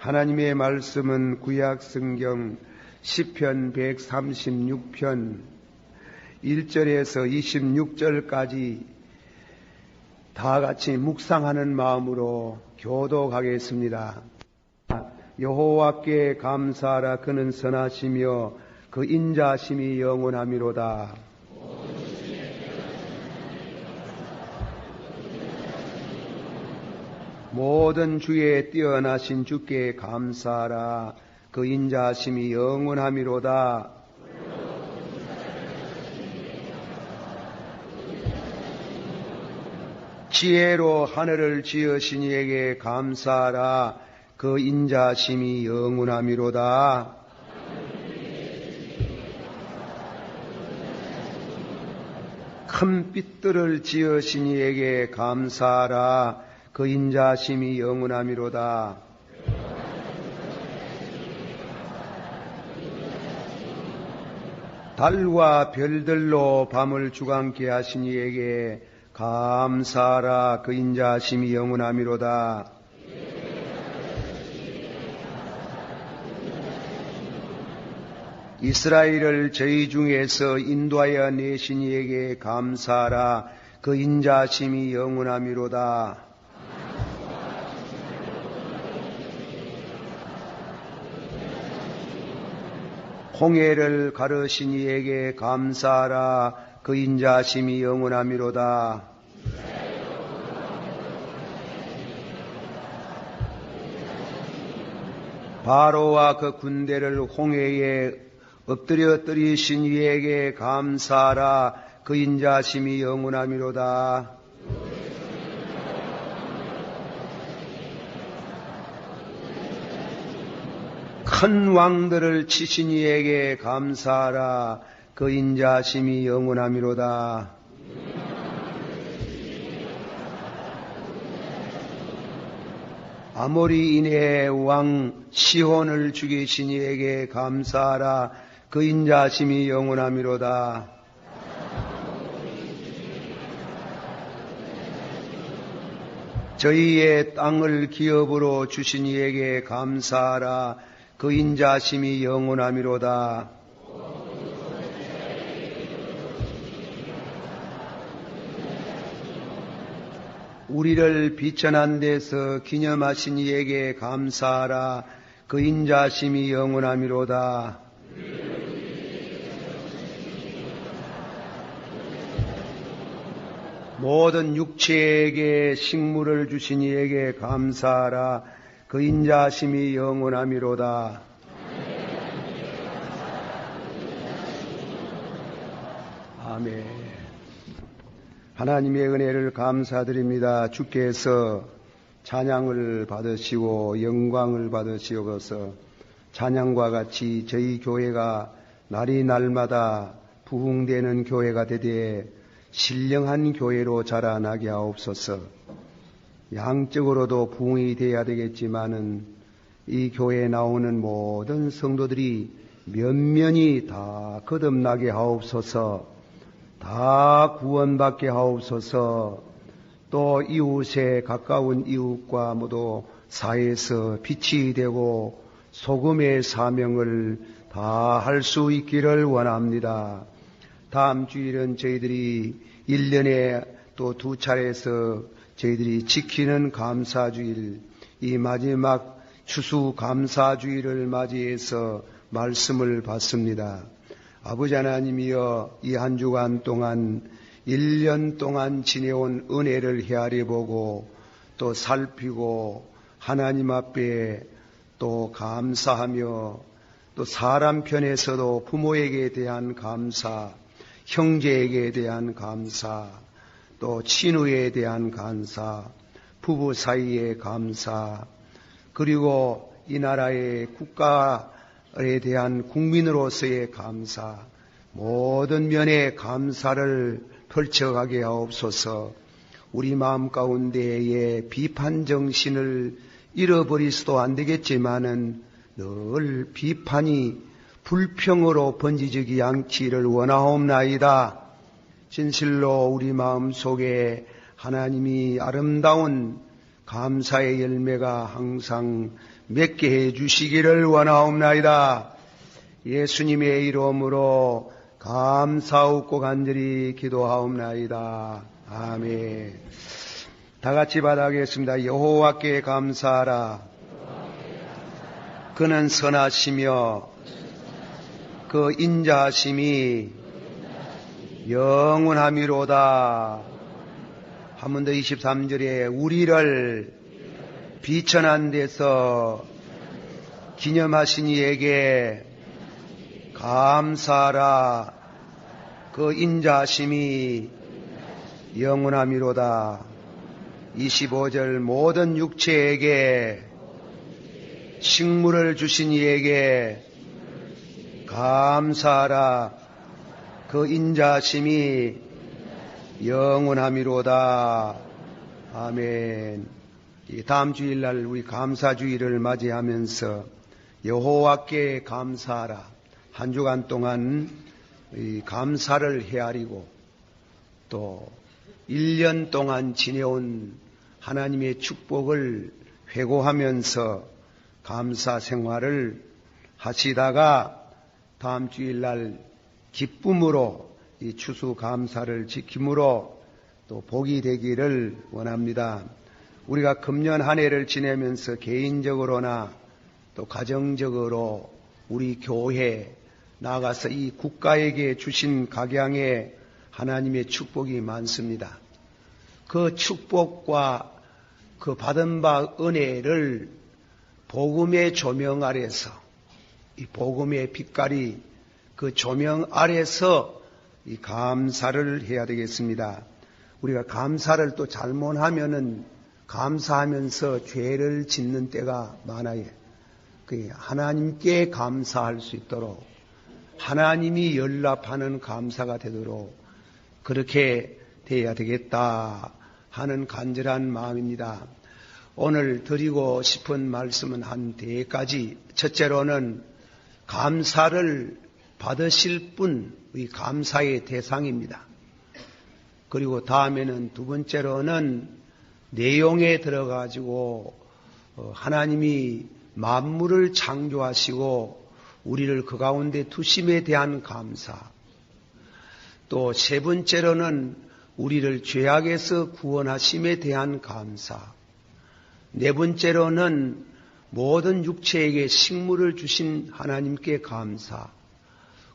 하나님의 말씀은 구약성경 시편 136편 1절에서 26절까지 다 같이 묵상하는 마음으로 교독하겠습니다. 여호와께 감사하라. 그는 선하시며 그 인자심이 영원하미로다. 모든 주에 뛰어나신 주께 감사하라. 그 인자심이 영원하미로다. 지혜로 하늘을 지으신 이에게 감사하라. 그 인자심이 영원하미로다. 큰 빛들을 지으신 이에게 감사하라. 그 인자심이 영원하미로다. 달과 별들로 밤을 주관케 하신 이에게 감사하라. 그 인자심이 영원하미로다. 이스라엘을 저희 중에서 인도하여 내신 이에게 감사하라. 그 인자심이 영원하미로다. 홍해를 가르신 이에게 감사하라. 그 인자심이 영원하미로다. 바로와 그 군대를 홍해에 엎드려뜨리신 이에게 감사하라. 그 인자심이 영원하미로다. 큰 왕들을 치신 이에게 감사하라. 그 인자심이 영원하미로다. 아모리인의 왕 시혼을 죽이신 이에게 감사하라. 그 인자심이 영원하미로다. 저희의 땅을 기업으로 주신 이에게 감사하라. 그 인자심이 영원하미로다. 우리를 비천한 데서 기념하신 이에게 감사하라. 그 인자심이 영원하미로다. 모든 육체에게 식물을 주신 이에게 감사하라. 그 인자심이 영원하미로다. 아멘. 하나님의 은혜를 감사드립니다. 주께서 찬양을 받으시고 영광을 받으시옵소서. 찬양과 같이 저희 교회가 날이 날마다 부흥되는 교회가 되되 신령한 교회로 자라나게 하옵소서. 양적으로도 부흥이 되어야 되겠지만은 이 교회에 나오는 모든 성도들이 면면이 다 거듭나게 하옵소서. 다 구원받게 하옵소서. 또 이웃에 가까운 이웃과 모두 사회에서 빛이 되고 소금의 사명을 다 할 수 있기를 원합니다. 다음 주일은 저희들이 1년에 또 2차례에서 저희들이 지키는 감사주일, 이 마지막 추수 감사주일을 맞이해서 말씀을 받습니다. 아버지 하나님이여, 이 한 주간 동안 1년 동안 지내온 은혜를 헤아려 보고 또 살피고 하나님 앞에 또 감사하며 또 사람 편에서도 부모에게 대한 감사, 형제에게 대한 감사, 또 친구에 대한 감사, 부부 사이의 감사, 그리고 이 나라의 국가에 대한 국민으로서의 감사, 모든 면의 감사를 펼쳐가게 하옵소서. 우리 마음 가운데의 비판 정신을 잃어버리서도 안 되겠지만은 늘 비판이 불평으로 번지지 않기를 원하옵나이다. 진실로 우리 마음 속에 하나님이 아름다운 감사의 열매가 항상 맺게 해 주시기를 원하옵나이다. 예수님의 이름으로 감사하고 간절히 기도하옵나이다. 아멘. 다 같이 받아가겠습니다. 여호와께 감사하라. 그는 선하시며 그 인자하심이 영원하미로다. 한 번 더 23절에 우리를 비천한 데서 기념하신 이에게 감사하라. 그 인자하심이 영원하미로다. 25절 모든 육체에게 식물을 주신 이에게 감사하라. 그 인자하심이 영원하미로다. 아멘. 다음 주일날 우리 감사주일을 맞이하면서 여호와께 감사하라. 한 주간 동안 감사를 헤아리고 또 1년 동안 지내온 하나님의 축복을 회고하면서 감사 생활을 하시다가 다음 주일날 기쁨으로 이 추수감사를 지킴으로 또 복이 되기를 원합니다. 우리가 금년 한 해를 지내면서 개인적으로나 또 가정적으로 우리 교회 나아가서 이 국가에게 주신 각양의 하나님의 축복이 많습니다. 그 축복과 그 받은 바 은혜를 복음의 조명 아래서 이 복음의 빛깔이 그 조명 아래서 이 감사를 해야 되겠습니다. 우리가 감사를 또 잘못하면은 감사하면서 죄를 짓는 때가 많아요. 하나님께 감사할 수 있도록 하나님이 연락하는 감사가 되도록 그렇게 돼야 되겠다 하는 간절한 마음입니다. 오늘 드리고 싶은 말씀은 한 4가지. 첫째로는 감사를 받으실 분의 감사의 대상입니다. 그리고 다음에는 두 번째로는 내용에 들어가지고 하나님이 만물을 창조하시고 우리를 그 가운데 두심에 대한 감사. 또 세 번째로는 우리를 죄악에서 구원하심에 대한 감사. 네 번째로는 모든 육체에게 식물을 주신 하나님께 감사.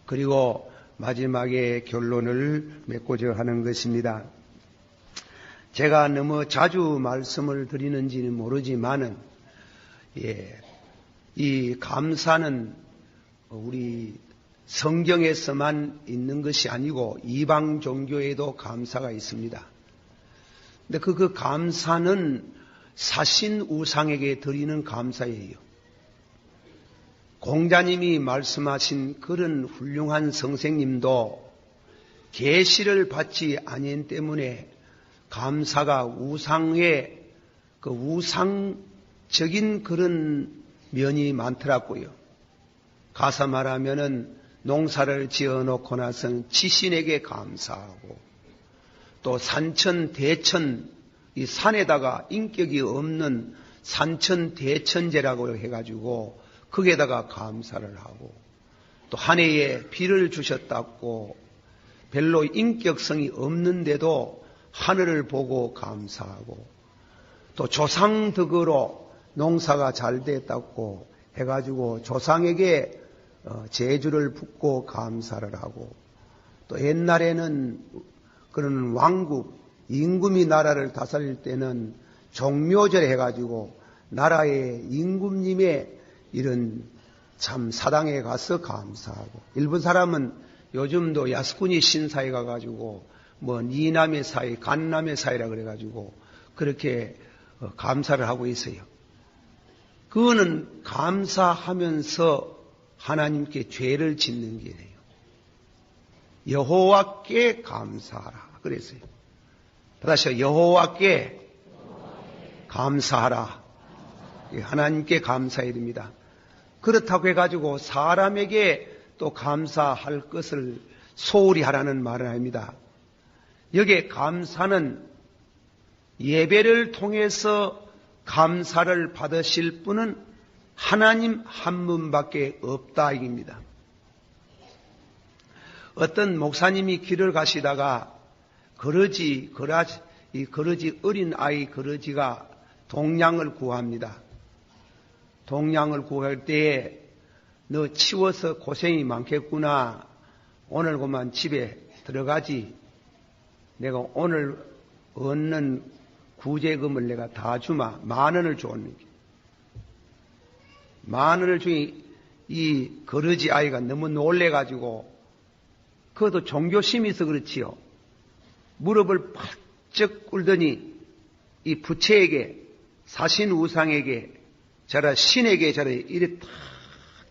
그리고 마지막에 결론을 맺고자 하는 것입니다. 제가 너무 자주 말씀을 드리는지는 모르지만은 이 감사는 우리 성경에서만 있는 것이 아니고 이방 종교에도 감사가 있습니다. 근데 그 감사는 사신 우상에게 드리는 감사예요. 공자님이 말씀하신 그런 훌륭한 선생님도 계시를 받지 아니한 때문에 감사가 우상의 그 우상적인 그런 면이 많더라고요. 가서 말하면은 농사를 지어놓고 나서는 지신에게 감사하고 또 산천 대천 이 산에다가 인격이 없는 산천 대천제라고 해가지고 거기에다가 감사를 하고 또 한 해에 비를 주셨다고 별로 인격성이 없는데도 하늘을 보고 감사하고 또 조상덕으로 농사가 잘 됐다고 해가지고 조상에게 제주를 붓고 감사를 하고 또 옛날에는 그런 왕국 임금이 나라를 다스릴 때는 종묘절 해가지고 나라의 임금님의 이런 참 사당에 가서 감사하고 일본 사람은 요즘도 야스쿠니 신사에 가가지고 뭐 니남의 사이, 간남의 사이라 그래가지고 그렇게 감사를 하고 있어요. 그거는 감사하면서 하나님께 죄를 짓는 게예요. 여호와께 감사하라 그랬어요. 다시 여호와께 감사하라. 하나님께 감사해야 됩니다. 그렇다고 해가지고 사람에게 또 감사할 것을 소홀히 하라는 말은 아닙니다. 여기에 감사는 예배를 통해서 감사를 받으실 분은 하나님 한 분밖에 없다 이깁니다. 어떤 목사님이 길을 가시다가 거러지 어린 아이 거러지가 동량을 구합니다. 동량을 구할 때에 너 치워서 고생이 많겠구나. 오늘 그만 집에 들어가지. 내가 오늘 얻는 구제금을 내가 다 주마. 10,000원을 줬는 게. 10,000원을 주니 이 거러지 아이가 너무 놀래가지고 그것도 종교심이 있어 그렇지요. 무릎을 팔쩍 꿇더니 이 부처에게 사신 우상에게 저라 신에게 저라 이래 탁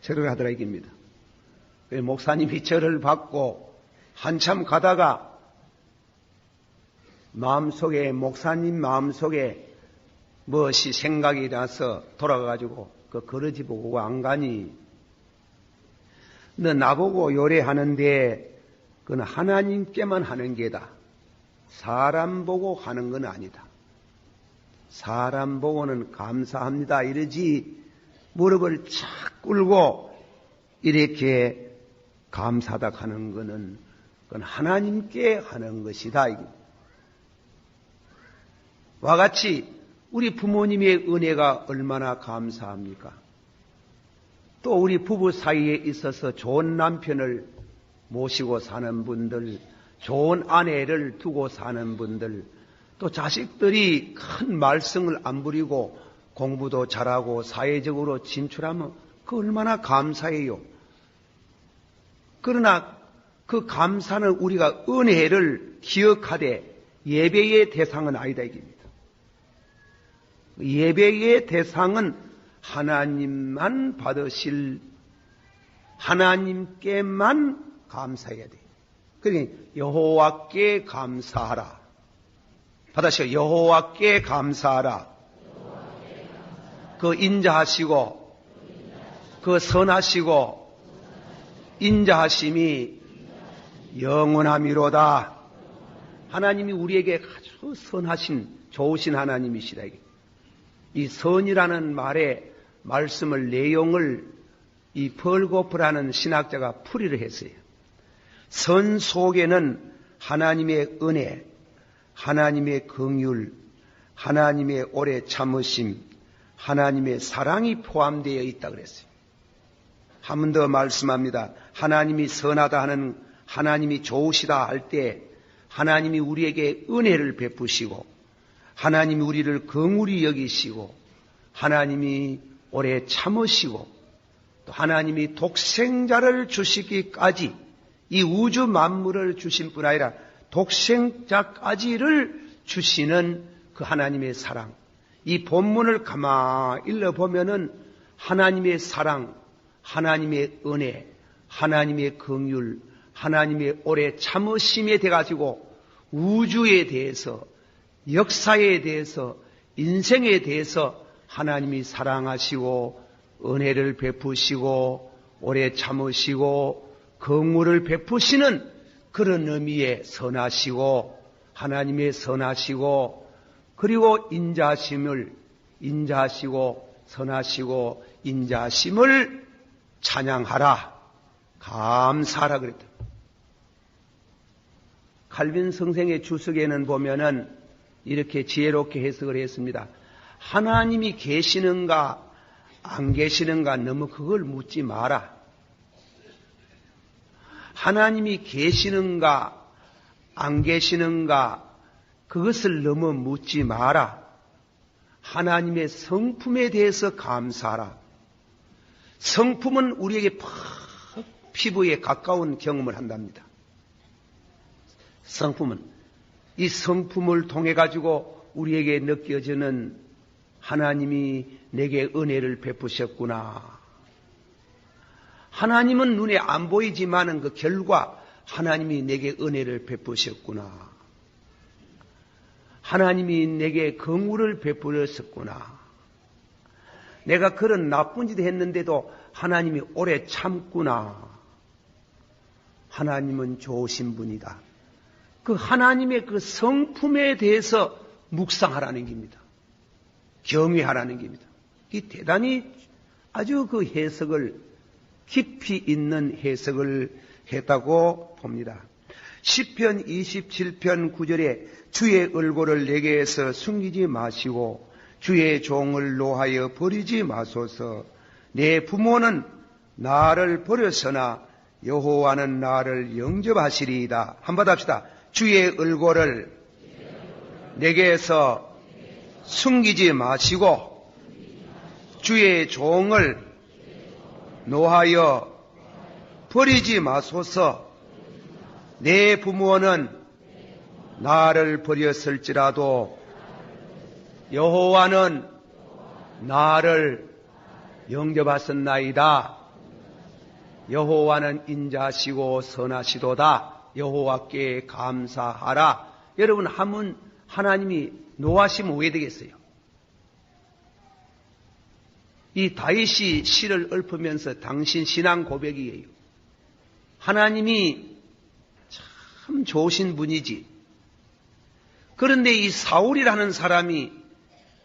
절을 하더라 이깁니다. 목사님이 절을 받고 한참 가다가 목사님 마음속에 무엇이 생각이 나서 돌아가가지고 그 거러지 보고 안 가니? 너 나보고 요래하는데 그건 하나님께만 하는 게다. 사람 보고 하는 건 아니다. 사람 보고는 감사합니다 이러지 무릎을 착 꿇고 이렇게 감사하다 하는 것은 그건 하나님께 하는 것이다. 와 같이 우리 부모님의 은혜가 얼마나 감사합니까? 또 우리 부부 사이에 있어서 좋은 남편을 모시고 사는 분들, 좋은 아내를 두고 사는 분들, 또 자식들이 큰 말썽을 안 부리고 공부도 잘하고 사회적으로 진출하면 그 얼마나 감사해요. 그러나 그 감사는 우리가 은혜를 기억하되 예배의 대상은 아니다 이깁니다. 예배의 대상은 하나님만 받으실 하나님께만 감사해야 돼요. 그러니까 여호와께 감사하라. 받으시오. 여호와께 감사하라. 그 인자하시고 그 선하시고 인자하심이 영원함이로다. 하나님이 우리에게 아주 선하신 좋으신 하나님이시다. 이 선이라는 말의 말씀을 내용을 이 벌고프라는 신학자가 풀이를 했어요. 선 속에는 하나님의 은혜, 하나님의 긍휼, 하나님의 오래 참으심, 하나님의 사랑이 포함되어 있다 그랬어요. 한 번 더 말씀합니다. 하나님이 선하다 하는 하나님이 좋으시다 할 때 하나님이 우리에게 은혜를 베푸시고 하나님이 우리를 긍휼히 여기시고 하나님이 오래 참으시고 또 하나님이 독생자를 주시기까지 이 우주 만물을 주신 뿐 아니라 독생자까지를 주시는 그 하나님의 사랑. 이 본문을 가만히 읽어보면은 하나님의 사랑, 하나님의 은혜, 하나님의 긍휼, 하나님의 오래 참으심에 대해가지고 우주에 대해서, 역사에 대해서, 인생에 대해서 하나님이 사랑하시고 은혜를 베푸시고 오래 참으시고 긍휼을 베푸시는 그런 의미의 선하시고 하나님의 선하시고 그리고 인자하시고 선하시고 인자하심을 찬양하라, 감사하라 그랬다. 칼빈 성생의 주석에는 보면은 이렇게 지혜롭게 해석을 했습니다. 하나님이 계시는가 안 계시는가 너무 그걸 묻지 마라. 하나님이 계시는가 안 계시는가 그것을 너무 묻지 마라. 하나님의 성품에 대해서 감사하라. 성품은 우리에게 피부에 가까운 경험을 한답니다. 성품은 이 성품을 통해 가지고 우리에게 느껴지는 하나님이 내게 은혜를 베푸셨구나. 하나님은 눈에 안 보이지만은 그 결과 하나님이 내게 은혜를 베푸셨구나. 하나님이 내게 긍휼을 베푸셨구나. 내가 그런 나쁜 짓을 했는데도 하나님이 오래 참구나. 하나님은 좋으신 분이다. 그 하나님의 그 성품에 대해서 묵상하라는 겁니다. 경외하라는 겁니다. 이 대단히 아주 그 해석을 깊이 있는 해석을 했다고 봅니다. 시편 27편 9절에 주의 얼굴을 내게서 숨기지 마시고 주의 종을 노하여 버리지 마소서. 내 부모는 나를 버렸으나 여호와는 나를 영접하시리이다. 한번 합시다. 주의 얼굴을 내게서 숨기지 마시고 주의 종을 노하여 버리지 마소서. 내 부모는 나를 버렸을지라도 여호와는 나를 영접하셨나이다. 여호와는 인자하시고 선하시도다. 여호와께 감사하라. 여러분, 하면 하나님이 노하시면 왜 되겠어요? 이 다윗이 시를 읊으면서 당신 신앙 고백이에요. 하나님이 참 좋으신 분이지. 그런데 이 사울이라는 사람이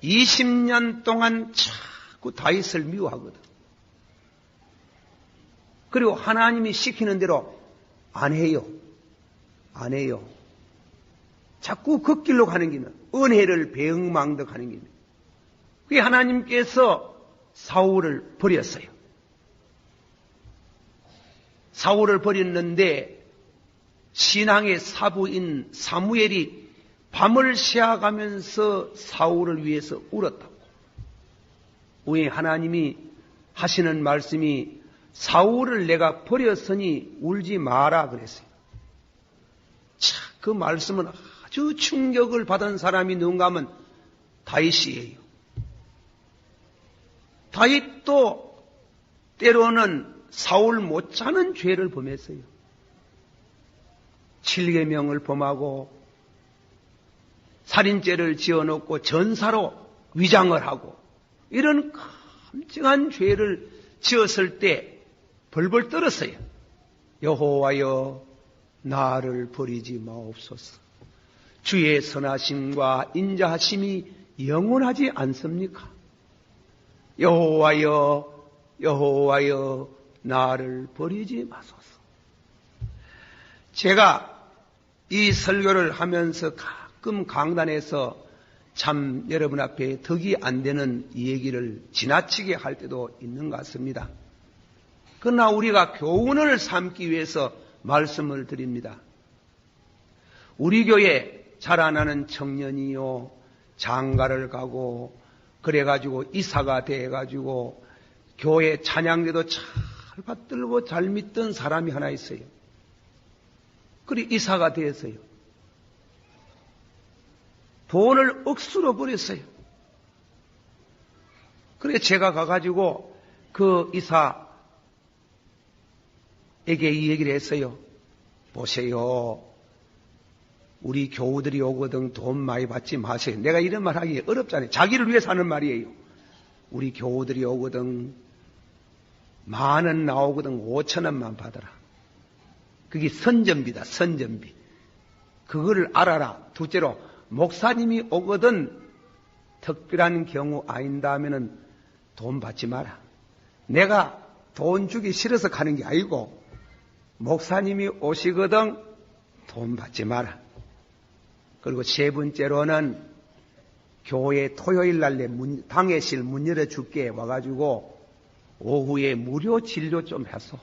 20년 동안 자꾸 다윗을 미워하거든. 그리고 하나님이 시키는 대로 안 해요. 안 해요. 자꾸 그 길로 가는 길은 은혜를 배응망덕하는 길이에요. 그게 하나님께서 사울을 버렸어요. 사울을 버렸는데 신앙의 사부인 사무엘이 밤을 새어가면서 사울을 위해서 울었다고. 왜 하나님이 하시는 말씀이 사울을 내가 버렸으니 울지 마라 그랬어요. 참, 그 말씀은 아주 충격을 받은 사람이 누군가 하면 다윗이에요. 다윗도 때로는 사울 못지않은 죄를 범했어요. 7계명을 범하고 살인죄를 지어놓고 전사로 위장을 하고 이런 끔찍한 죄를 지었을 때 벌벌 떨었어요. 여호와여 나를 버리지 마옵소서. 주의 선하심과 인자하심이 영원하지 않습니까? 여호와여 여호와여 나를 버리지 마소서. 제가 이 설교를 하면서 가끔 강단에서 참 여러분 앞에 덕이 안 되는 이 얘기를 지나치게 할 때도 있는 것 같습니다. 그러나 우리가 교훈을 삼기 위해서 말씀을 드립니다. 우리 교회 자라나는 청년이요 장가를 가고 그래가지고 이사가 돼가지고 교회 찬양대도 잘 받들고 잘 믿던 사람이 하나 있어요. 그리 이사가 되었어요. 돈을 억수로 버렸어요. 그래 제가 가가지고 그 이사에게 이 얘기를 했어요. 보세요. 우리 교우들이 오거든 돈 많이 받지 마세요. 내가 이런 말 하기 어렵잖아요. 자기를 위해서 하는 말이에요. 우리 교우들이 오거든 10,000원 나오거든 5,000원만 받아라. 그게 선전비다. 선전비. 그거를 알아라. 둘째로 목사님이 오거든 특별한 경우 아닌다 하면은 돈 받지 마라. 내가 돈 주기 싫어서 가는 게 아니고 목사님이 오시거든 돈 받지 마라. 그리고 세 번째로는 교회 토요일 날 내 당회실 문 열어줄게 와가지고 오후에 무료 진료 좀 해서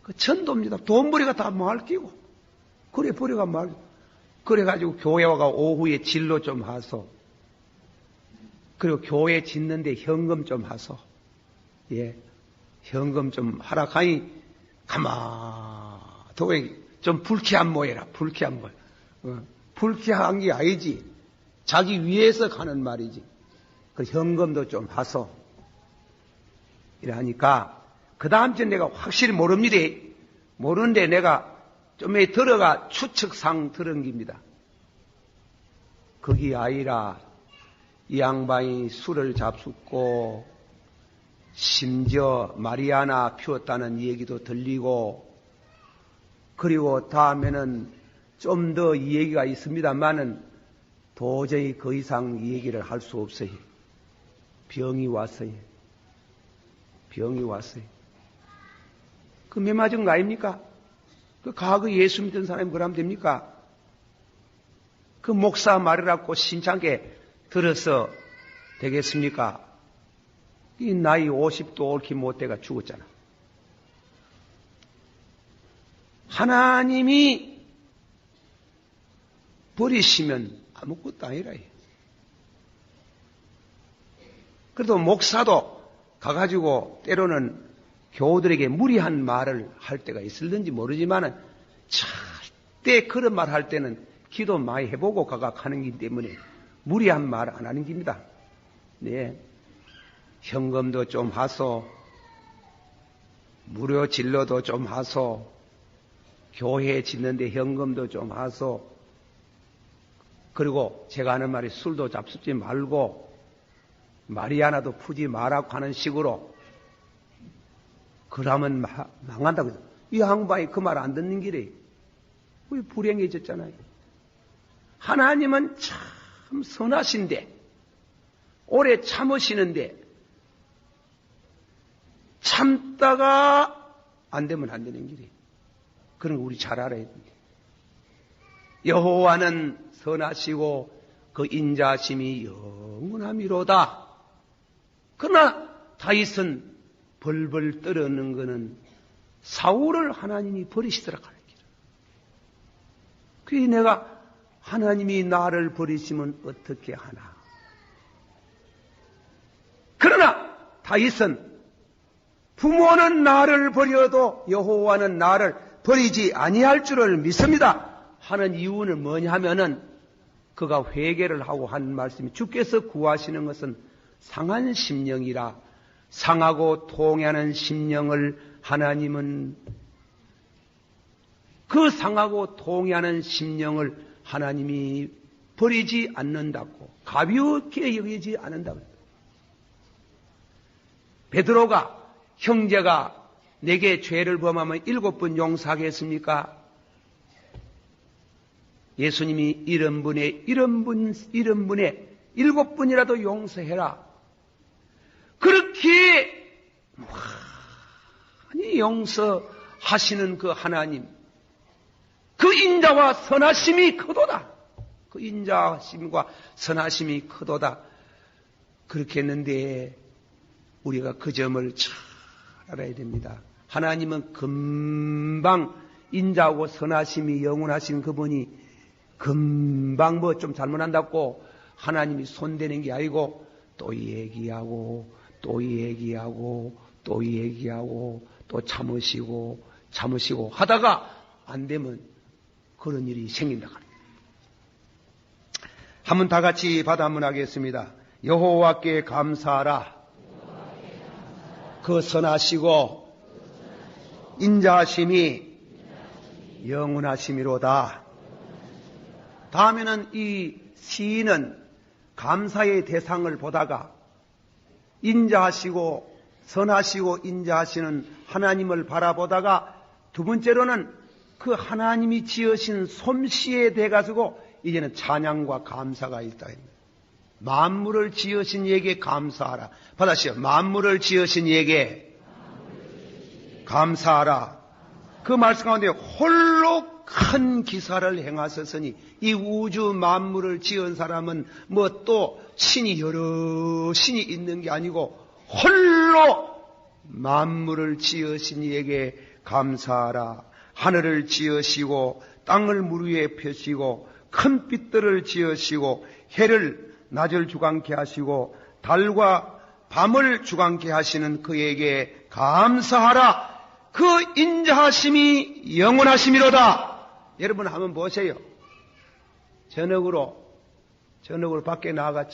그 천도입니다. 돈 버리가 다 말 끼고 그래 버리가 말 그래가지고 교회 와가 오후에 진료 좀 하소. 그리고 교회 짓는데 현금 좀 하소. 예, 현금 좀 하라 가니 가마 도에 좀 불쾌한 모해라. 불쾌한 모해. 불쾌한 게 아니지. 자기 위해서 가는 말이지. 그 현금도 좀 하소. 이러니까 그 다음 주 내가 확실히 모릅니다. 모르는데 내가 좀 들어가 추측상 들은 겁니다. 그게 아니라 이 양반이 술을 잡숫고 심지어 마리아나 피웠다는 얘기도 들리고 그리고 다음에는 좀 더 이 얘기가 있습니다만은 도저히 그 이상 이 얘기를 할 수 없어요. 병이 왔어요. 병이 왔어요. 그 매 맞은 거 아닙니까? 그 과거 예수 믿던 사람이 그러면 됩니까? 그 목사 말이라고 신창게 들어서 되겠습니까? 이 나이 50도 옳게 못돼가 죽었잖아. 하나님이 버리시면 아무것도 아니라. 그래도 목사도 가가지고 때로는 교우들에게 무리한 말을 할 때가 있을는지 모르지만은 절대 그런 말 할 때는 기도 많이 해보고 가가하는 기 때문에 무리한 말 안 하는 겁니다. 네. 현금도 좀 하소. 무료 진로도 좀 하소. 교회 짓는데 현금도 좀 하소. 그리고 제가 하는 말이 술도 잡수지 말고 말이 하나도 푸지 말라고 하는 식으로 그러면 망한다고. 이 양반이 그 말 안 듣는 길에 왜 불행해졌잖아요. 하나님은 참 선하신데 오래 참으시는데 참다가 안 되면 안 되는 길이. 그런 거 우리 잘 알아야 됩니다. 여호와는 선하시고 그 인자심이 영원함이로다. 그러나 다윗은 벌벌 떨어는 것은 사울을 하나님이 버리시더라 하는 길. 그게 내가 하나님이 나를 버리시면 어떻게 하나. 그러나 다윗은 부모는 나를 버려도 여호와는 나를 버리지 아니할 줄을 믿습니다 하는 이유는 뭐냐 하면은 그가 회개를 하고 한 말씀이 주께서 구하시는 것은 상한 심령이라. 상하고 통해하는 심령을 하나님은 그 상하고 통해하는 심령을 하나님이 버리지 않는다고, 가볍게 여기지 않는다고. 베드로가 형제가 내게 죄를 범하면 7번 용서하겠습니까? 예수님이 이런 분에 7번이라도 용서해라. 그렇게 많이 용서하시는 그 하나님, 그 인자와 선하심이 크도다. 그 인자심과 선하심이 크도다. 그렇게 했는데 우리가 그 점을 잘 알아야 됩니다. 하나님은 금방 인자하고 선하심이 영원하신 그분이 금방 뭐 좀 잘못한다고 하나님이 손대는 게 아니고 또 얘기하고 또 얘기하고 또 얘기하고 또 참으시고 하다가 안 되면 그런 일이 생긴다. 한번 다 같이 받아 한번 하겠습니다. 여호와께 감사하라. 그 선하시고 인자하심이 영원하심이로다. 다음에는 이 시인은 감사의 대상을 보다가 인자하시고 선하시고 인자하시는 하나님을 바라보다가 두 번째로는 그 하나님이 지으신 솜씨에 대가지고 이제는 찬양과 감사가 있다. 만물을 지으신 이에게 감사하라. 받아시오. 만물을 지으신 이에게 감사하라. 그 말씀 가운데 홀로 큰 기사를 행하셨으니 이 우주 만물을 지은 사람은 뭐 또 신이 여러 신이 있는 게 아니고 홀로 만물을 지으신 이에게 감사하라. 하늘을 지으시고 땅을 물 위에 펴시고 큰 빛들을 지으시고 해를 낮을 주관케 하시고 달과 밤을 주관케 하시는 그에게 감사하라. 그 인자하심이 영원하심이로다. 여러분 한번 보세요. 저녁으로 밖에 나가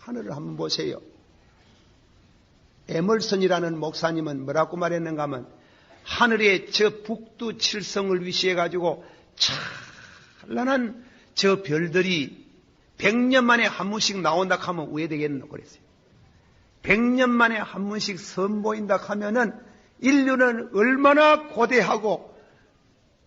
하늘을 한번 보세요. 에멀슨이라는 목사님은 뭐라고 말했는가 하면 하늘에 저 북두 칠성을 위시해 가지고 찬란한 저 별들이 100년 만에 한 번씩 나온다 하면 우회되겠노 그랬어요. 100년 만에 한 번씩 선보인다 하면은 인류는 얼마나 고대하고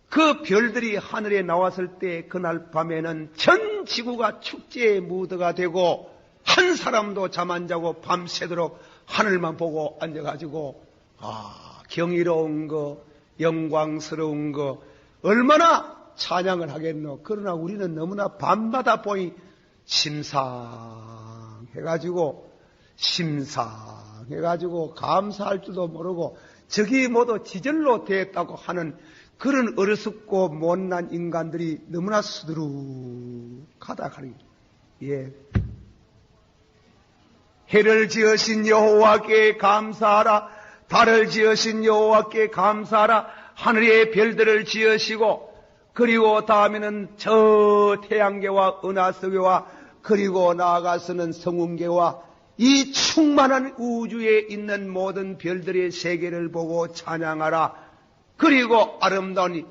그 별들이 하늘에 나왔을 때 그날 밤에는 전 지구가 축제의 무드가 되고 한 사람도 잠 안 자고 밤새도록 하늘만 보고 앉아가지고 경이로운 거, 영광스러운 거 얼마나 찬양을 하겠노. 그러나 우리는 너무나 밤마다 보니 심상해가지고 감사할 줄도 모르고 저기 모두 지절로 되었다고 하는 그런 어리석고 못난 인간들이 너무나 수두룩하다 하는 예. 해를 지으신 여호와께 감사하라. 달을 지으신 여호와께 감사하라. 하늘의 별들을 지으시고 그리고 다음에는 저 태양계와 은하수계와 그리고 나아가서는 성운계와 이 충만한 우주에 있는 모든 별들의 세계를 보고 찬양하라. 그리고 아름다운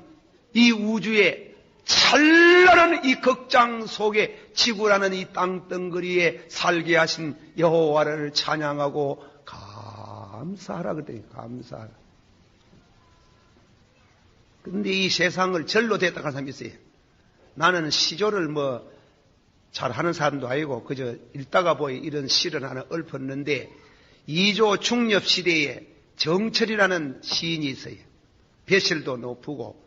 이 우주에 찬란한 이 극장 속에 지구라는 이 땅덩어리에 살게 하신 여호와를 찬양하고 감사하라 그랬더니 감사하라. 근데 이 세상을 절로 됐다 하는 사람이 있어요. 나는 시조를 잘하는 사람도 아니고 그저 읽다가 보니 이런 시를 하나 읊었는데 이조 중엽 시대에 정철이라는 시인이 있어요. 배실도 높고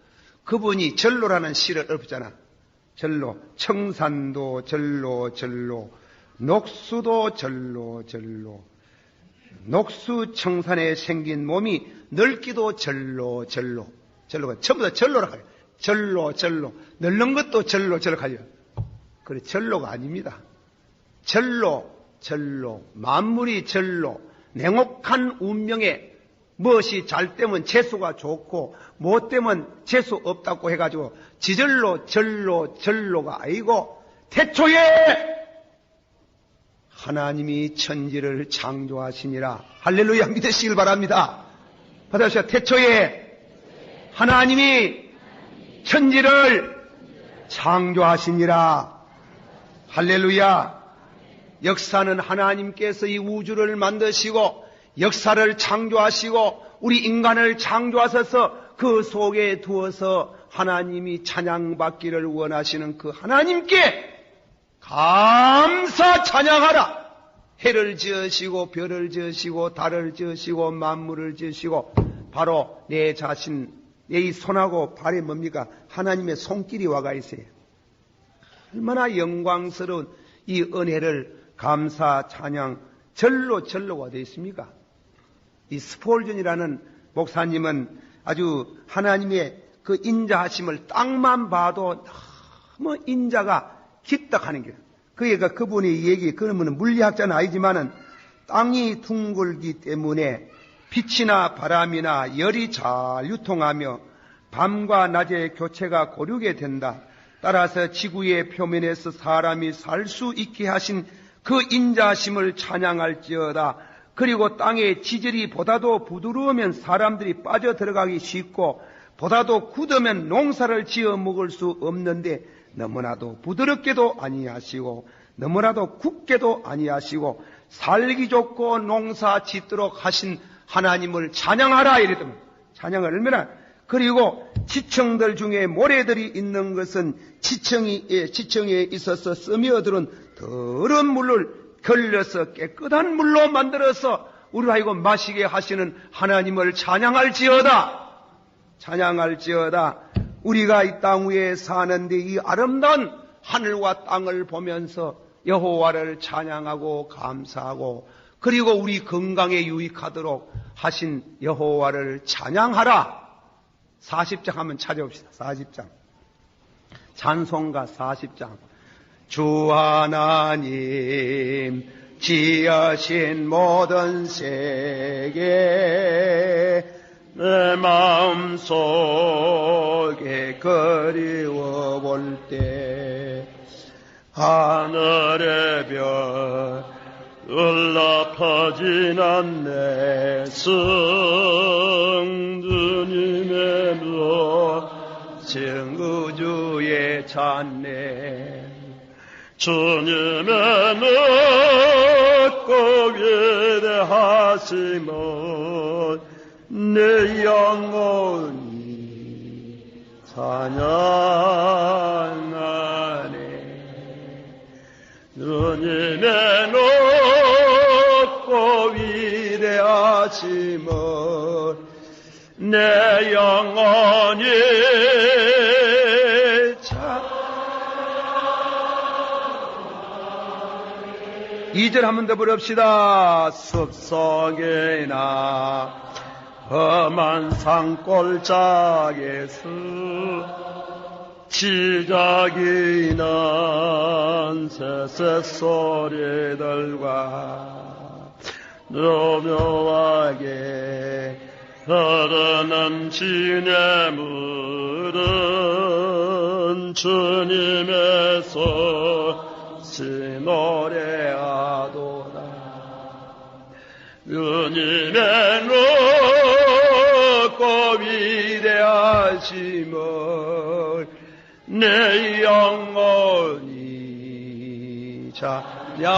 그분이 절로라는 시를 읊었잖아. 절로, 청산도 절로 절로, 녹수도 절로 절로, 녹수 청산에 생긴 몸이 넓기도 절로 절로. 절로가 전부 다 절로라 가요. 절로 넓는 것도 절로 가요. 그래 절로가 아닙니다. 절로 만물이 절로 냉혹한 운명에 무엇이 잘 되면 재수가 좋고 못 되면 재수 없다고 해가지고 지절로 절로가 아니고 태초에 하나님이 천지를 창조하시니라. 할렐루야 믿으시길 바랍니다. 받아주세요. 태초에 하나님이 천지를 창조하시니라. 할렐루야. 역사는 하나님께서 이 우주를 만드시고 역사를 창조하시고 우리 인간을 창조하셔서 그 속에 두어서 하나님이 찬양받기를 원하시는 그 하나님께 감사 찬양하라. 해를 지으시고 별을 지으시고 달을 지으시고 만물을 지으시고 바로 내 자신 내 이 손하고 발에 뭡니까? 하나님의 손길이 와가 있어요. 얼마나 영광스러운 이 은혜를 감사 찬양 절로가 되어 있습니까? 이 스폴전이라는 목사님은 아주 하나님의 그 인자하심을 땅만 봐도 너무 인자가 기특하는 게 그러니까 그분이 얘기 그러면 물리학자는 아니지만은 땅이 둥글기 때문에 빛이나 바람이나 열이 잘 유통하며 밤과 낮의 교체가 고르게 된다. 따라서 지구의 표면에서 사람이 살 수 있게 하신 그 인자심을 찬양할지어다. 그리고 땅의 지질이 보다도 부드러우면 사람들이 빠져 들어가기 쉽고 보다도 굳으면 농사를 지어 먹을 수 없는데 너무나도 부드럽게도 아니하시고 너무나도 굳게도 아니하시고 살기 좋고 농사 짓도록 하신 하나님을 찬양하라 이랬더니 찬양을 얼마나 그리고 지청들 중에 모래들이 있는 것은 지청에 있어서 스며들은 더러운 물을 걸려서 깨끗한 물로 만들어서 우리 하여금 마시게 하시는 하나님을 찬양할지어다. 우리가 이 땅 위에 사는데 이 아름다운 하늘과 땅을 보면서 여호와를 찬양하고 감사하고 그리고 우리 건강에 유익하도록 하신 여호와를 찬양하라. 40장 한번 찾아봅시다. 40장. 찬송가 40장. 주 하나님 지으신 모든 세계 내 마음속에 그리워 볼 때 하늘의 별 올라퍼지는 내 성주님의 증구주의 찬내 주님의 높고 위대하심은 내 영혼이 찬양하네. 주님의 높고 위대하심을 내 영혼이 이 절 한 번 더 부릅시다. 숲속이나 험한 산골짜기에서 지저귀 난 새소리들과 노묘하게 흐르는 시냇물은 주님의 소식 노래하도다. 주님의 높고 위대하심을 내 영혼이 찬양하네.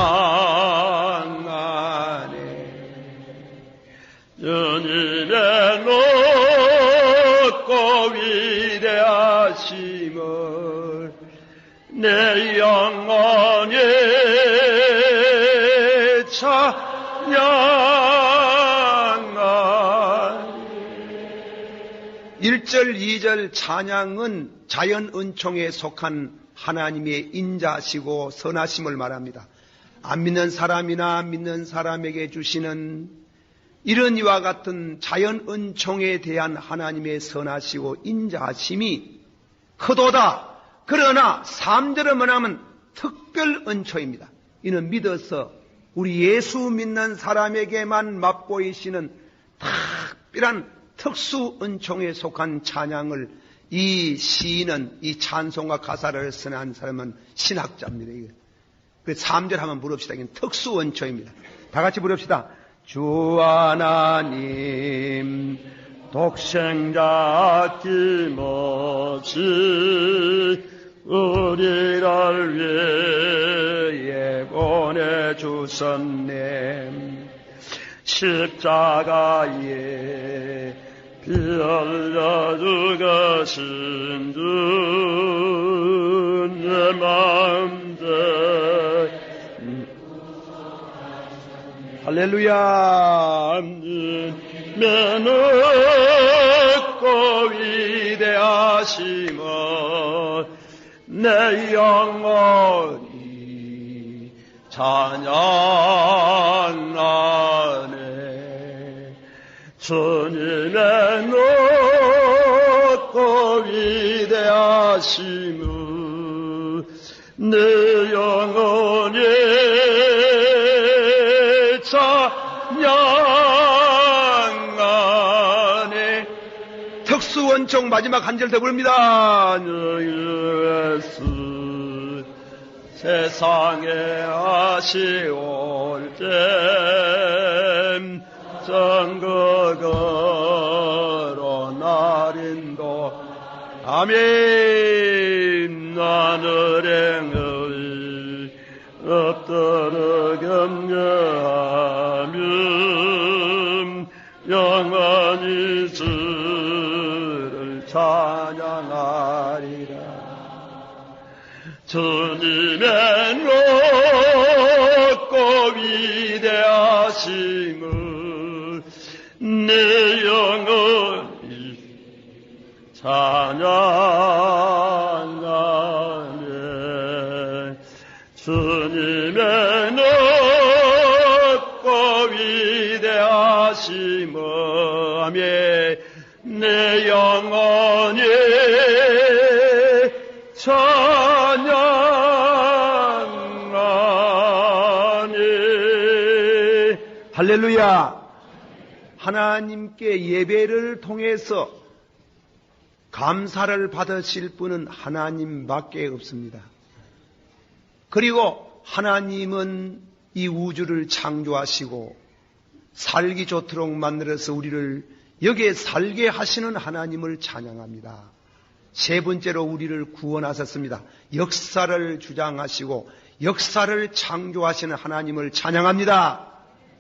주님의 높고 위대하심을 내 영혼이 찬양하네. 1절, 2절 찬양은 자연 은총에 속한 하나님의 인자시고 선하심을 말합니다. 안 믿는 사람이나 믿는 사람에게 주시는 이런 이와 같은 자연 은총에 대한 하나님의 선하시고 인자하심이 크도다. 그러나 3절은 뭐냐면 특별 은총입니다. 이는 믿어서 우리 예수 믿는 사람에게만 맛보이시는 특별한 특수 은총에 속한 찬양을 이 시인은 이 찬송과 가사를 선한 사람은 신학자입니다. 그 3절 한번 부릅시다. 이건 특수 은총입니다. 다 같이 부릅시다. 주 하나님 독생자 아낌없이 우리를 위해 보내주셨네. 십자가에 피 흘려 죽으신 주 내 마음대 할렐루야. 면없고 위대하심을 내 영혼이 찬양하네. 주님의 높고 위대하심을 내 영혼이 찬양하네. 특수 은총 마지막 한 절 더 부릅니다. 예수 세상에 아시올 때 전극으로 날인도 아멘. 하늘행을 엎드려 경배하며 영원히 주를 찬양하리라. 주님의 높고 위대하심을 내 영혼이 찬양하네. 주님의 높고 위대하심을 내 영혼이 찬양하네. 할렐루야. 하나님께 예배를 통해서 감사를 받으실 분은 하나님밖에 없습니다. 그리고 하나님은 이 우주를 창조하시고 살기 좋도록 만들어서 우리를 여기에 살게 하시는 하나님을 찬양합니다. 세 번째로 우리를 구원하셨습니다. 역사를 주장하시고 역사를 창조하시는 하나님을 찬양합니다.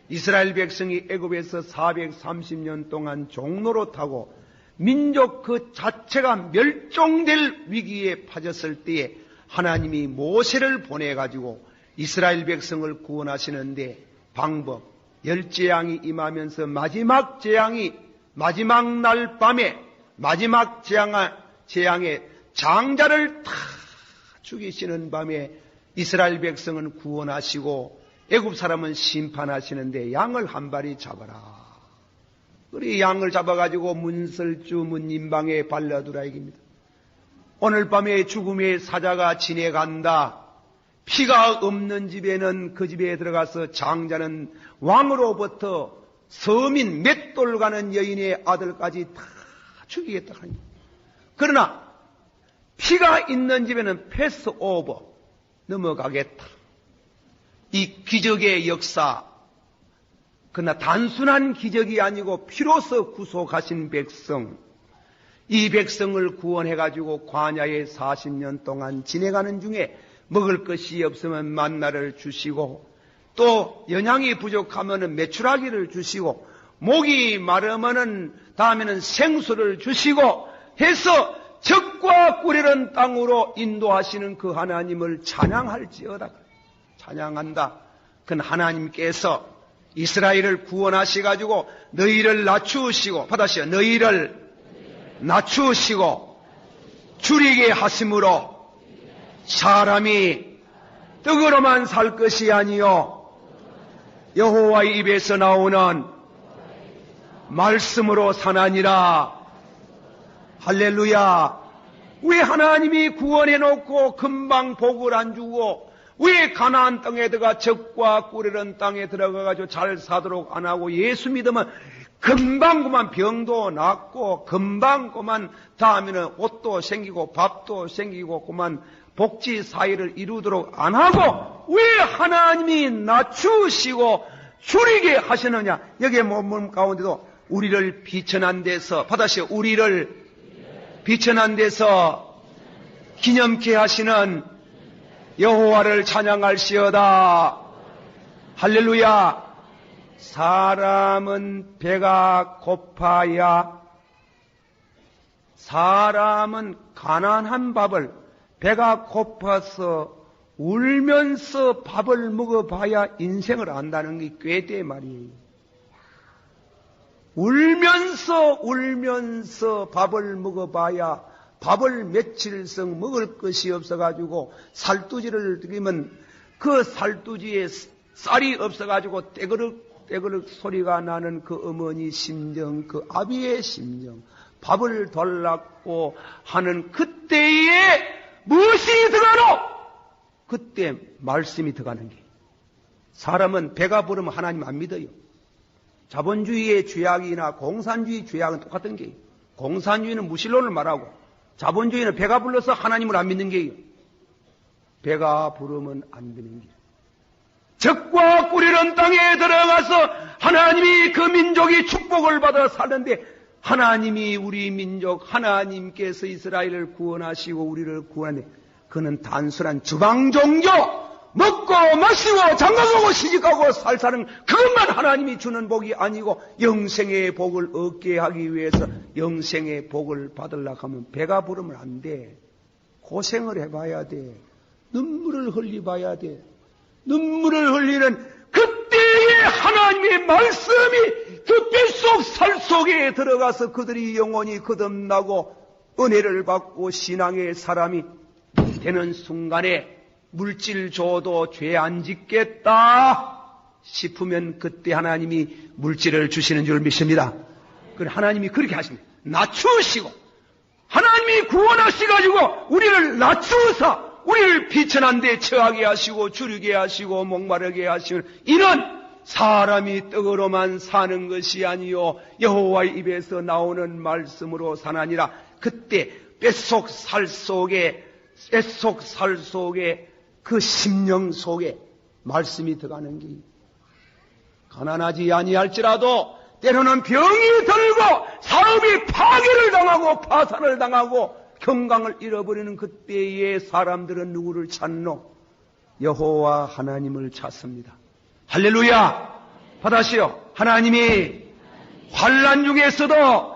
이스라엘 백성이 애굽에서 430년 동안 종노릇하고 민족 그 자체가 멸종될 위기에 빠졌을 때에 하나님이 모세를 보내가지고 이스라엘 백성을 구원하시는데 방법, 열재앙이 임하면서 마지막 재앙이 마지막 날 밤에 마지막 재앙의 장자를 다 죽이시는 밤에 이스라엘 백성은 구원하시고 애굽 사람은 심판하시는데 양을 한 마리 잡아라. 우리 양을 잡아가지고 문설주 문인방에 발라두라 이깁니다. 오늘 밤에 죽음의 사자가 지내간다. 피가 없는 집에는 그 집에 들어가서 장자는 왕으로부터 서민 맷돌 가는 여인의 아들까지 다 죽이겠다 하니. 그러나 피가 있는 집에는 패스오버 넘어가겠다. 이 기적의 역사, 그러나 단순한 기적이 아니고 피로서 구속하신 백성, 이 백성을 구원해가지고 광야에 40년 동안 지내가는 중에 먹을 것이 없으면 만나를 주시고 또 영양이 부족하면 메추라기를 주시고 목이 마르면은 다음에는 생수를 주시고 해서 적과 꿀이는 땅으로 인도하시는 그 하나님을 찬양할지어다. 찬양한다. 그 하나님께서 이스라엘을 구원하셔가지고 너희를 낮추시고 받아시오. 너희를 낮추시고 줄이게 하심으로 사람이 떡으로만 살 것이 아니요 여호와의 입에서 나오는 말씀으로 사나니라. 할렐루야. 왜 하나님이 구원해놓고 금방 복을 안 주고 왜 가나안 땅에 들어가 적과 꿀이는 땅에 들어가가지고 잘 사도록 안 하고 예수 믿으면 금방 그만 병도 낫고 금방 그만 다음에는 옷도 생기고 밥도 생기고 그만 복지 사회를 이루도록 안 하고 왜 하나님이 낮추시고 줄이게 하시느냐. 여기에 몸 가운데도 우리를 비천한 데서 받아시오. 우리를 비천한 데서 기념케 하시는 여호와를 찬양할시어다. 할렐루야. 사람은 배가 고파야, 사람은 가난한 밥을 배가 고파서 울면서 밥을 먹어봐야 인생을 안다는 게 꾀대 말이에요. 울면서 밥을 먹어봐야 밥을 며칠성 먹을 것이 없어가지고 살두지를 드리면 그 살두지에 쌀이 없어가지고 떼그륵 소리가 나는 그 어머니 심정, 그 아비의 심정, 밥을 달라고 하는 그때에 무엇이 들어가노? 그때 말씀이 들어가는 게. 사람은 배가 부르면 하나님 안 믿어요. 자본주의의 죄악이나 공산주의 죄악은 똑같은 게요. 공산주의는 무신론을 말하고 자본주의는 배가 불러서 하나님을 안 믿는 게요. 배가 부르면 안 되는 게. 적과 꿀이는 땅에 들어가서 하나님이 그 민족이 축복을 받아 사는데 하나님이 우리 민족 하나님께서 이스라엘을 구원하시고 우리를 구원하는데 그는 단순한 주방종교 먹고 마시고 장가가고 시집가고 살 사는 그것만 하나님이 주는 복이 아니고 영생의 복을 얻게 하기 위해서 영생의 복을 받으려고 하면 배가 부르면 안 돼. 고생을 해봐야 돼. 눈물을 흘려봐야 돼. 눈물을 흘리는 그때의 하나님의 말씀이 그 뱃속 살 속에 들어가서 그들이 영원히 거듭나고 은혜를 받고 신앙의 사람이 되는 순간에 물질 줘도 죄 안 짓겠다 싶으면 그때 하나님이 물질을 주시는 줄 믿습니다. 하나님이 그렇게 하십니다. 낮추시고 하나님이 구원하시가지고 우리를 낮추사 우리를 비천한 데 처하게 하시고 줄이게 하시고 목마르게 하시는 이는 사람이 떡으로만 사는 것이 아니요 여호와의 입에서 나오는 말씀으로 사나니라. 그때 뱃속 살 속에 그 심령 속에 말씀이 들어가는 게 가난하지 아니할지라도 때로는 병이 들고 사업이 파괴를 당하고 파산을 당하고 건강을 잃어버리는 그때의 사람들은 누구를 찾노? 여호와 하나님을 찾습니다. 할렐루야. 받아시오. 하나님이 환난 중에서도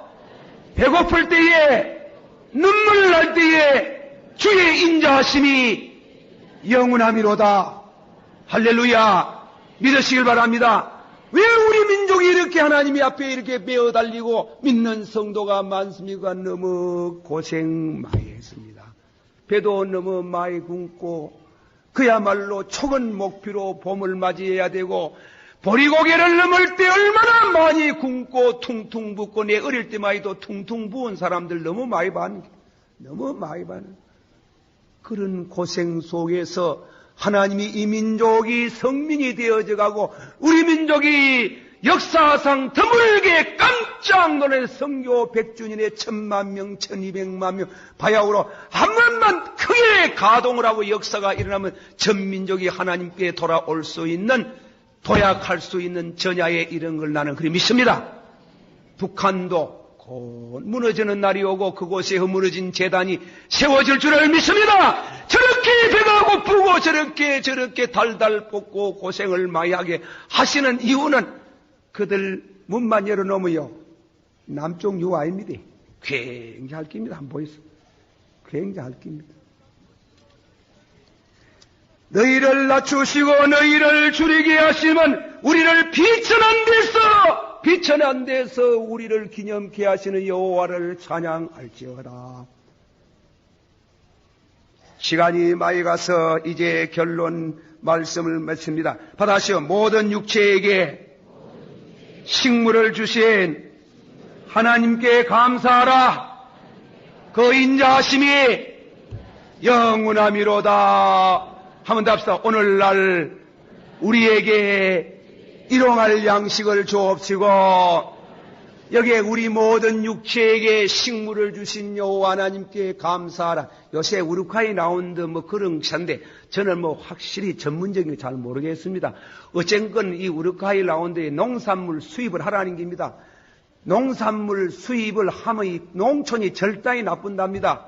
배고플 때에 눈물 날 때에 주의 인자하심이 영원함이로다. 할렐루야. 믿으시길 바랍니다. 왜 우리 민족이 이렇게 하나님의 앞에 이렇게 매어 달리고 믿는 성도가 많습니까? 너무 고생 많이 했습니다. 배도 너무 많이 굶고 그야말로 촉은 목표로 봄을 맞이해야 되고 보리고개를 넘을 때 얼마나 많이 굶고 퉁퉁 붓고 내 어릴 때만 해도 퉁퉁 부은 사람들 너무 많이 봤는데 너무 많이 봤는 그런 고생 속에서 하나님이 이 민족이 성민이 되어져 가고 우리 민족이 역사상 드물게 깜짝 놀란 선교 100주년에 1000만 명, 1200만 명 바야흐로 한 번만 크게 가동을 하고 역사가 일어나면 전 민족이 하나님께 돌아올 수 있는 도약할 수 있는 전야에 이른 걸 나는 그리 믿습니다. 북한도 곧 무너지는 날이 오고 그곳에 허물어진 재단이 세워질 줄을 믿습니다. 저렇게 배가 고프고 저렇게 달달 볶고 고생을 많이 하게 하시는 이유는 그들 문만 열어놓으면요 남쪽 유아입니다. 굉장할 깁니다. 한번 보이소. 굉장할 깁니다. 너희를 낮추시고 너희를 줄이게 하시면 우리를 비천한 데서 우리를 기념케 하시는 여호와를 찬양할지어다. 시간이 많이 가서 이제 결론 말씀을 맺습니다. 받아시오. 모든 육체에게 식물을 주신 하나님께 감사하라. 그 인자하심이 영원하미로다. 한번 더 합시다. 오늘날 우리에게 일용할 양식을 주옵시고 여기에 우리 모든 육체에게 식물을 주신 여호와 하나님께 감사하라. 요새 우루카이 라운드 그런 차인데 저는 확실히 전문적인 게 잘 모르겠습니다. 어쨌건 이 우루카이 라운드에 농산물 수입을 하라는 겁니다. 농산물 수입을 하면 이 농촌이 절단이 나쁜답니다.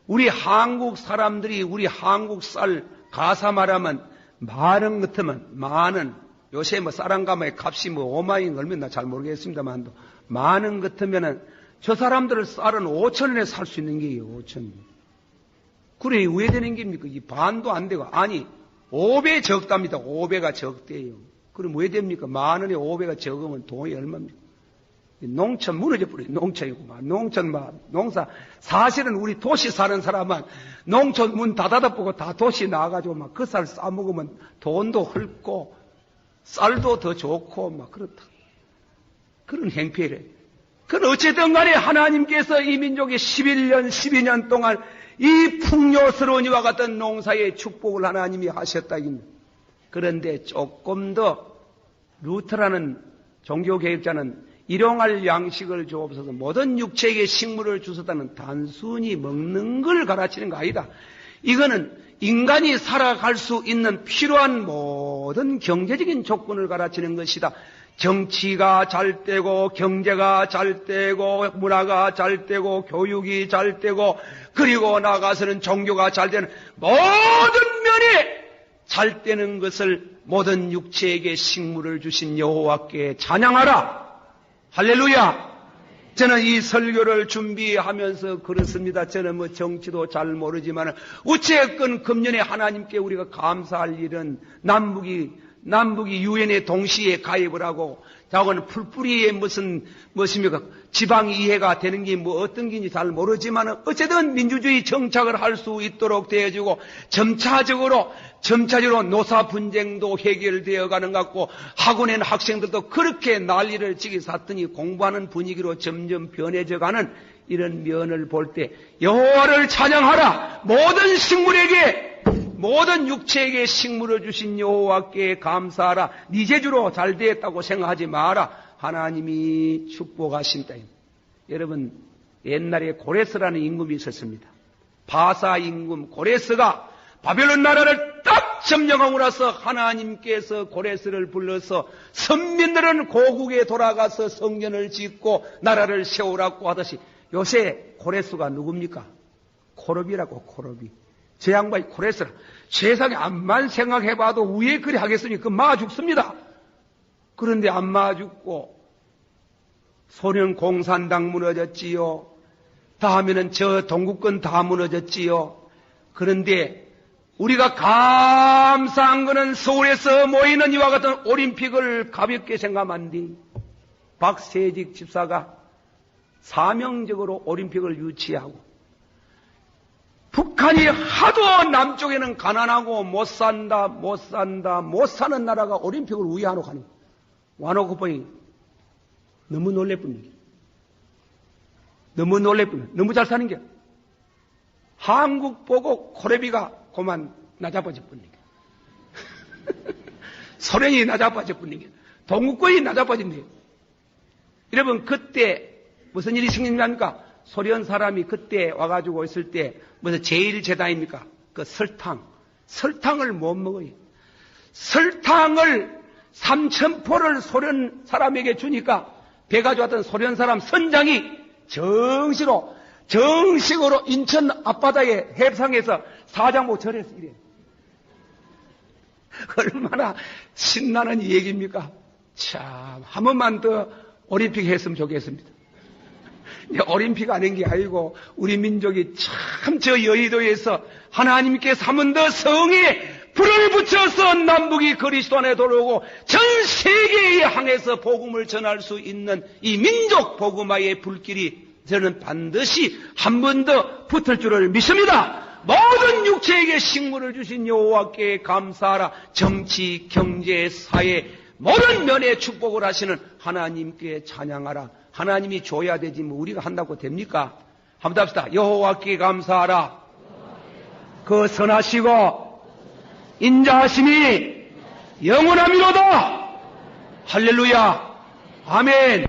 우리 한국 사람들이 우리 한국 쌀 가사 말하면 만원 같으면 만원 요새 쌀한가마의 값이 5만원 얼마나 잘 모르겠습니다만도 만원 같으면은 저 사람들 쌀은 5천원에 살 수 있는 게요. 5천. 그래 왜 되는 겁니까? 이 반도 안 되고 아니 5배 적답니다. 5배가 적대요. 그럼 왜 됩니까? 만원에 5배가 적으면 돈이 얼마입니까? 농촌 무너져 버려요. 농촌이구만. 농사. 사실은 우리 도시 사는 사람은 농촌 문 닫아보고 다 도시 나가가지고 그 쌀 싸먹으면 돈도 헐고 쌀도 더 좋고 그렇다. 그런 행패래. 그건 어쨌든 간에 하나님께서 이 민족의 11년, 12년 동안 이 풍요스러운 이와 같은 농사의 축복을 하나님이 하셨다. 그런데 조금 더 루터라는 종교개혁자는 일용할 양식을 주옵소서 모든 육체에게 식물을 주소다는 단순히 먹는 걸 가르치는 거 아니다. 이거는 인간이 살아갈 수 있는 필요한 모든 경제적인 조건을 가르치는 것이다. 정치가 잘 되고 경제가 잘 되고 문화가 잘 되고 교육이 잘 되고 그리고 나가서는 종교가 잘 되는 모든 면이 잘 되는 것을 모든 육체에게 식물을 주신 여호와께 찬양하라. 할렐루야. 저는 이 설교를 준비하면서 그렇습니다. 저는 정치도 잘 모르지만 어쨌건 금년에 하나님께 우리가 감사할 일은 남북이 유엔에 동시에 가입을 하고 자고는 풀뿌리에 무엇입니까? 지방 이해가 되는 게 어떤 게인지 잘 모르지만 어쨌든 민주주의 정착을 할 수 있도록 되어지고 점차적으로 노사 분쟁도 해결되어 가는 것 같고 학원에 학생들도 그렇게 난리를 치기 샀더니 공부하는 분위기로 점점 변해져 가는 이런 면을 볼 때 여호와를 찬양하라. 모든 식물에게 모든 육체에게 식물을 주신 여호와께 감사하라. 네 재주로 잘 되었다고 생각하지 마라. 하나님이 축복하신다. 여러분 옛날에 고레스라는 임금이 있었습니다. 바사 임금 고레스가 바벨론 나라를 딱 점령하고 나서 하나님께서 고레스를 불러서 선민들은 고국에 돌아가서 성전을 짓고 나라를 세우라고 하듯이 요새 고레스가 누굽니까? 코르비라고. 코르비. 제 양반이 고레스라. 세상에 암만 생각해봐도 왜 그리 하겠으니 그 마 죽습니다. 그런데 안 마 죽고 소련 공산당 무너졌지요. 다음에는 저 동구권 다 무너졌지요. 그런데 우리가 감사한 것은 서울에서 모이는 이와 같은 올림픽을 가볍게 생각한 뒤 박세직 집사가 사명적으로 올림픽을 유치하고 북한이 하도 남쪽에는 가난하고 못 사는 나라가 올림픽을 우회하노 하니 와놓고 보니 너무 놀래뿐이게. 너무 잘 사는 게 한국 보고 코레비가 그만 나자빠질 뿐이게. 소련이 나자빠질 뿐이게. 동구권이 나자빠진대. 여러분 그때 무슨 일이 생깁니까? 소련 사람이 그때 와가지고 있을 때 무슨 제1제단입니까? 그 설탕을 못 먹어요. 설탕을 3,000포를 소련 사람에게 주니까 배가 좋았던 소련 사람 선장이 정식으로 인천 앞바다에 해상에서 사장복 절했어 이래. 얼마나 신나는 얘기입니까? 참, 한 번만 더 올림픽 했으면 좋겠습니다. 올림픽 아닌 게 아니고 우리 민족이 참 저 여의도에서 하나님께서 한 번 더 성에 불을 붙여서 남북이 그리스도 안에 들어오고 전 세계에 향해서 복음을 전할 수 있는 이 민족 복음화의 불길이 저는 반드시 한 번 더 붙을 줄을 믿습니다. 모든 육체에게 식물을 주신 여호와께 감사하라. 정치, 경제, 사회 모든 면에 축복을 하시는 하나님께 찬양하라. 하나님이 줘야 되지 뭐 우리가 한다고 됩니까? 한번 합시다. 여호와께 감사하라. 그 선하시고 인자하심이 영원함이로다. 할렐루야. 아멘.